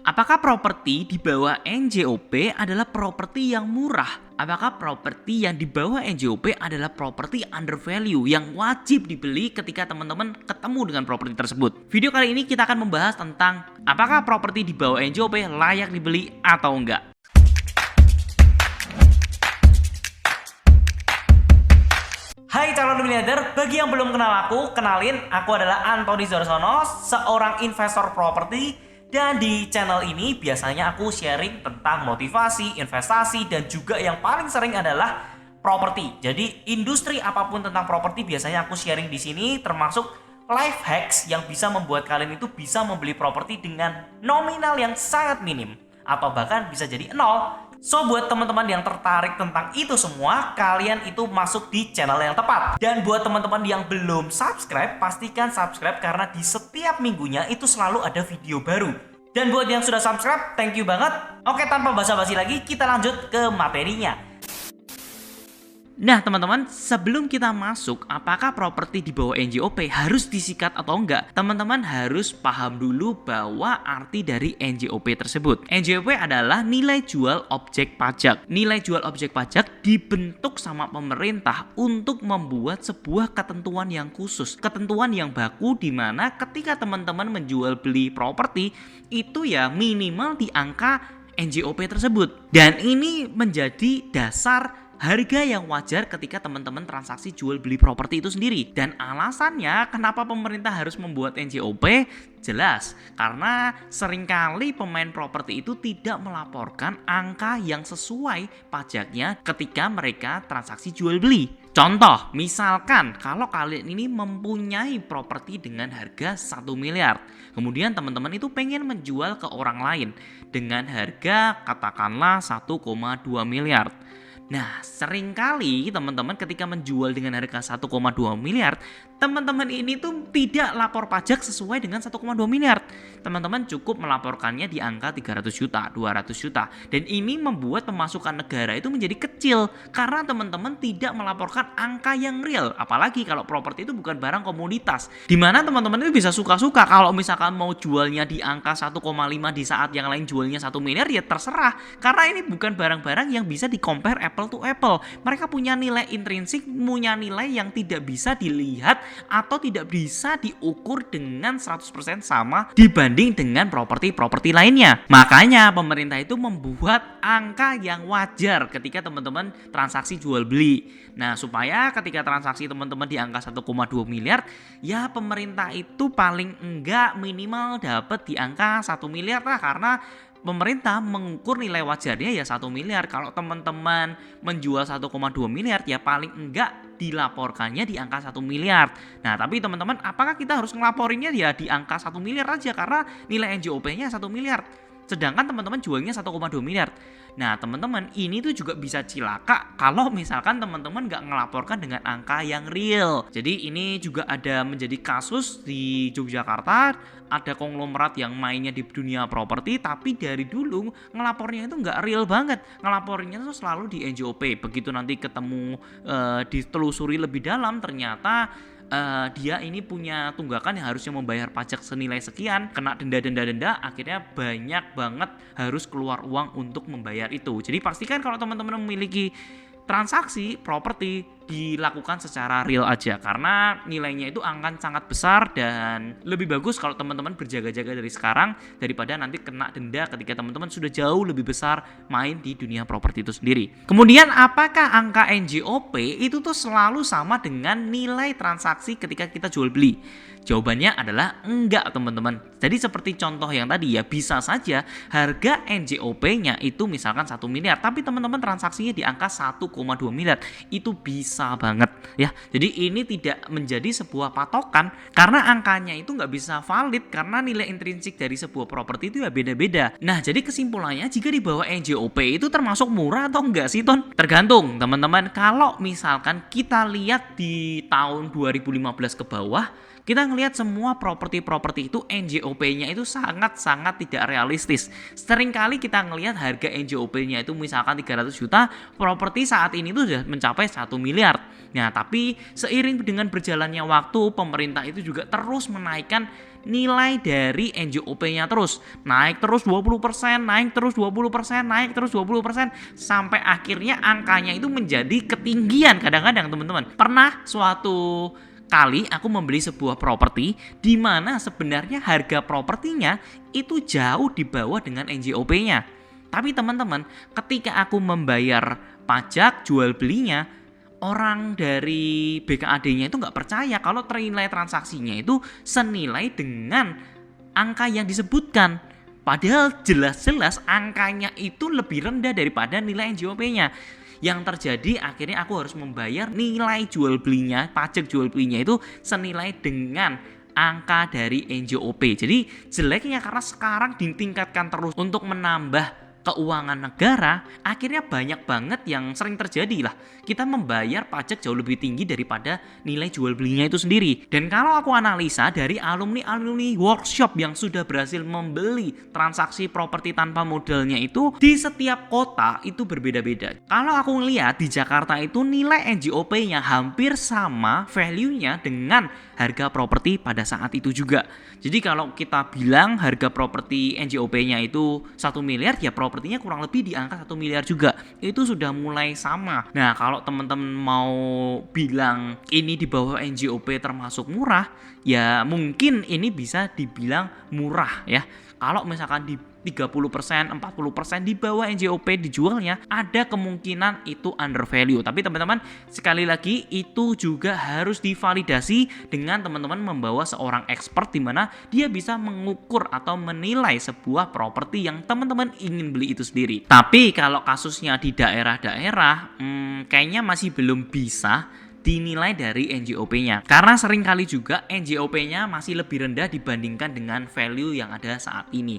Apakah properti di bawah NJOP adalah properti yang murah? Apakah properti yang di bawah NJOP adalah properti under value yang wajib dibeli ketika teman-teman ketemu dengan properti tersebut? Video kali ini kita akan membahas tentang apakah properti di bawah NJOP layak dibeli atau enggak. Hai calon miliarder, bagi yang belum kenal aku, kenalin, aku adalah Antoni Zorsono, seorang investor properti. Dan di channel ini biasanya aku sharing tentang motivasi, investasi, dan juga yang paling sering adalah properti. Jadi industri apapun tentang properti biasanya aku sharing di sini, termasuk life hacks yang bisa membuat kalian itu bisa membeli properti dengan nominal yang sangat minim atau bahkan bisa jadi nol. So buat teman-teman yang tertarik tentang itu semua, kalian itu masuk di channel yang tepat. Dan buat teman-teman yang belum subscribe, pastikan subscribe karena di setiap minggunya itu selalu ada video baru. Dan buat yang sudah subscribe, thank you banget. Oke, tanpa basa-basi lagi, kita lanjut ke materinya. Nah teman-teman, sebelum kita masuk apakah properti di bawah NJOP harus disikat atau enggak, teman-teman harus paham dulu bahwa arti dari NJOP tersebut. NJOP adalah nilai jual objek pajak. Nilai jual objek pajak dibentuk sama pemerintah untuk membuat sebuah ketentuan yang khusus, ketentuan yang baku, di mana ketika teman-teman menjual beli properti itu ya minimal di angka NJOP tersebut. Dan ini menjadi dasar harga yang wajar ketika teman-teman transaksi jual beli properti itu sendiri. Dan alasannya kenapa pemerintah harus membuat NJOP jelas, karena seringkali pemain properti itu tidak melaporkan angka yang sesuai pajaknya ketika mereka transaksi jual beli. Contoh, misalkan kalau kalian ini mempunyai properti dengan harga 1 miliar, kemudian teman-teman itu pengen menjual ke orang lain dengan harga katakanlah 1,2 miliar. Nah, seringkali teman-teman ketika menjual dengan harga 1,2 miliar, teman-teman ini tuh tidak lapor pajak sesuai dengan 1,2 miliar. Teman-teman cukup melaporkannya di angka 300 juta, 200 juta. Dan ini membuat pemasukan negara itu menjadi kecil karena teman-teman tidak melaporkan angka yang real. Apalagi kalau properti itu bukan barang komoditas, di mana teman-teman itu bisa suka-suka kalau misalkan mau jualnya di angka 1,5 di saat yang lain jualnya 1 miliar, ya terserah. Karena ini bukan barang-barang yang bisa di-compare apple to apple. Mereka punya nilai intrinsik, punya nilai yang tidak bisa dilihat atau tidak bisa diukur dengan 100% sama dibanding dengan properti-properti lainnya. Makanya pemerintah itu membuat angka yang wajar ketika teman-teman transaksi jual beli. Nah, supaya ketika transaksi teman-teman di angka 1,2 miliar, ya pemerintah itu paling enggak minimal dapat di angka 1 miliar lah, karena pemerintah mengukur nilai wajarnya ya 1 miliar. Kalau teman-teman menjual 1,2 miliar, ya paling enggak dilaporkannya di angka 1 miliar. Nah, tapi teman-teman, apakah kita harus ngelaporinnya ya di angka 1 miliar aja karena nilai NJOP-nya 1 miliar? Sedangkan teman-teman jualnya 1,2 miliar. Nah teman-teman, ini tuh juga bisa cilaka kalau misalkan teman-teman nggak ngelaporkan dengan angka yang real. Jadi ini juga ada menjadi kasus di Yogyakarta. Ada konglomerat yang mainnya di dunia properti, tapi dari dulu ngelapornya itu nggak real banget. Ngelapornya itu selalu di NJOP. Begitu nanti ketemu ditelusuri lebih dalam, ternyata dia ini punya tunggakan yang harusnya membayar pajak senilai sekian, kena denda, akhirnya banyak banget harus keluar uang untuk membayar itu. Jadi pastikan kalau teman-teman memiliki transaksi properti dilakukan secara real aja, karena nilainya itu akan sangat besar dan lebih bagus kalau teman-teman berjaga-jaga dari sekarang daripada nanti kena denda ketika teman-teman sudah jauh lebih besar main di dunia properti itu sendiri. Kemudian apakah angka NJOP itu tuh selalu sama dengan nilai transaksi ketika kita jual beli? Jawabannya adalah enggak teman-teman. Jadi seperti contoh yang tadi ya, bisa saja harga NJOP-nya itu misalkan 1 miliar, tapi teman-teman transaksinya di angka 1,2 miliar. Itu bisa banget ya. Jadi ini tidak menjadi sebuah patokan karena angkanya itu nggak bisa valid karena nilai intrinsik dari sebuah properti itu ya beda-beda. Nah, jadi kesimpulannya jika di bawah NJOP itu termasuk murah atau enggak sih, Ton? Tergantung teman-teman. Kalau misalkan kita lihat di tahun 2015 ke bawah, kita ngelihat semua properti-properti itu NJOP-nya itu sangat-sangat tidak realistis. Seringkali kita ngelihat harga NJOP-nya itu misalkan 300 juta, properti saat ini tuh sudah mencapai 1 miliar. Nah, tapi seiring dengan berjalannya waktu, pemerintah itu juga terus menaikkan nilai dari NJOP-nya terus naik terus 20%, naik terus 20%, naik terus 20% sampai akhirnya angkanya itu menjadi ketinggian. Kadang-kadang teman-teman, pernah suatu kali aku membeli sebuah properti di mana sebenarnya harga propertinya itu jauh di bawah dengan NJOP-nya. Tapi teman-teman, ketika aku membayar pajak jual belinya, orang dari BKAD-nya itu nggak percaya kalau nilai transaksinya itu senilai dengan angka yang disebutkan. Padahal jelas-jelas angkanya itu lebih rendah daripada nilai NJOP-nya. Yang terjadi akhirnya aku harus membayar nilai jual belinya, pajak jual belinya itu senilai dengan angka dari NJOP. Jadi jeleknya karena sekarang ditingkatkan terus untuk menambah keuangan negara, akhirnya banyak banget yang sering terjadi lah. Kita membayar pajak jauh lebih tinggi daripada nilai jual belinya itu sendiri. Dan kalau aku analisa dari alumni-alumni workshop yang sudah berhasil membeli transaksi properti tanpa modalnya itu, di setiap kota itu berbeda-beda. Kalau aku ngeliat di Jakarta itu nilai NJOP-nya hampir sama value-nya dengan harga properti pada saat itu juga. Jadi kalau kita bilang harga properti NJOP-nya itu 1 miliar, ya propertinya kurang lebih di angka 1 miliar juga. Itu sudah mulai sama. Nah, kalau teman-teman mau bilang ini di bawah NJOP termasuk murah, ya mungkin ini bisa dibilang murah ya. Kalau misalkan di 30%, 40% di bawah NJOP dijualnya, ada kemungkinan itu under value. Tapi teman-teman, sekali lagi itu juga harus divalidasi dengan teman-teman membawa seorang expert di mana dia bisa mengukur atau menilai sebuah properti yang teman-teman ingin beli itu sendiri. Tapi kalau kasusnya di daerah-daerah, kayaknya masih belum bisa dinilai dari NJOP-nya. Karena seringkali juga NJOP-nya masih lebih rendah dibandingkan dengan value yang ada saat ini.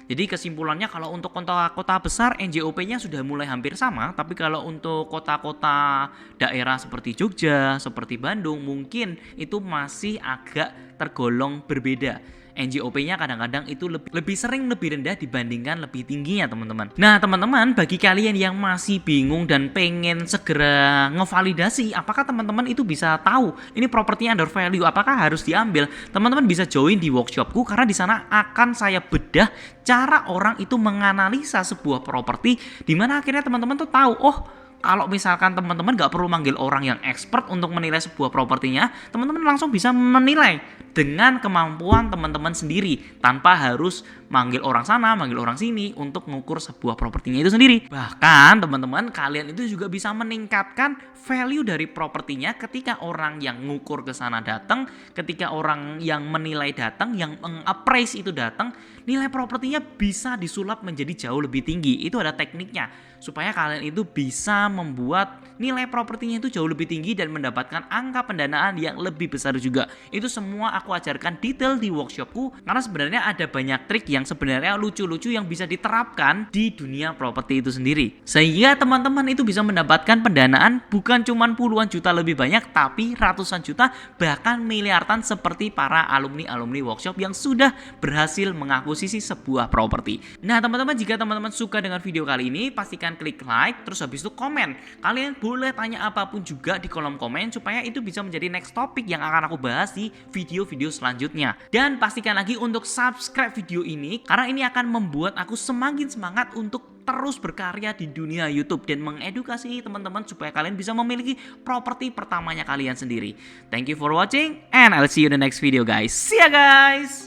Jadi kesimpulannya kalau untuk kota-kota besar NJOP-nya sudah mulai hampir sama, tapi kalau untuk kota-kota daerah seperti Jogja, seperti Bandung, mungkin itu masih agak tergolong berbeda. NJOP-nya kadang-kadang itu lebih sering lebih rendah dibandingkan lebih tingginya teman-teman. Nah teman-teman, bagi kalian yang masih bingung dan pengen segera ngevalidasi apakah teman-teman itu bisa tahu ini propertinya under value, apakah harus diambil, teman-teman bisa join di workshopku karena di sana akan saya bedah cara orang itu menganalisa sebuah properti, di mana akhirnya teman-teman tuh tahu, oh kalau misalkan teman-teman nggak perlu manggil orang yang expert untuk menilai sebuah propertinya, teman-teman langsung bisa menilai dengan kemampuan teman-teman sendiri tanpa harus manggil orang sana, manggil orang sini untuk mengukur sebuah propertinya itu sendiri. Bahkan teman-teman, kalian itu juga bisa meningkatkan value dari propertinya ketika orang yang ngukur ke sana datang, ketika orang yang menilai datang, yang meng-appraise itu datang, nilai propertinya bisa disulap menjadi jauh lebih tinggi. Itu ada tekniknya supaya kalian itu bisa membuat nilai propertinya itu jauh lebih tinggi dan mendapatkan angka pendanaan yang lebih besar juga. Itu semua aku ajarkan detail di workshopku karena sebenarnya ada banyak trik yang sebenarnya lucu-lucu yang bisa diterapkan di dunia properti itu sendiri. Sehingga teman-teman itu bisa mendapatkan pendanaan bukan cuma puluhan juta lebih banyak, tapi ratusan juta bahkan miliaran seperti para alumni-alumni workshop yang sudah berhasil mengakuisisi sebuah properti. Nah teman-teman, jika teman-teman suka dengan video kali ini, pastikan klik like, terus habis itu komen. Kalian boleh tanya apapun juga di kolom komen supaya itu bisa menjadi next topik yang akan aku bahas di video-video selanjutnya. Dan pastikan lagi untuk subscribe video ini karena ini akan membuat aku semakin semangat untuk terus berkarya di dunia YouTube dan mengedukasi teman-teman supaya kalian bisa memiliki properti pertamanya kalian sendiri. Thank you for watching and I'll see you in the next video guys. See ya guys!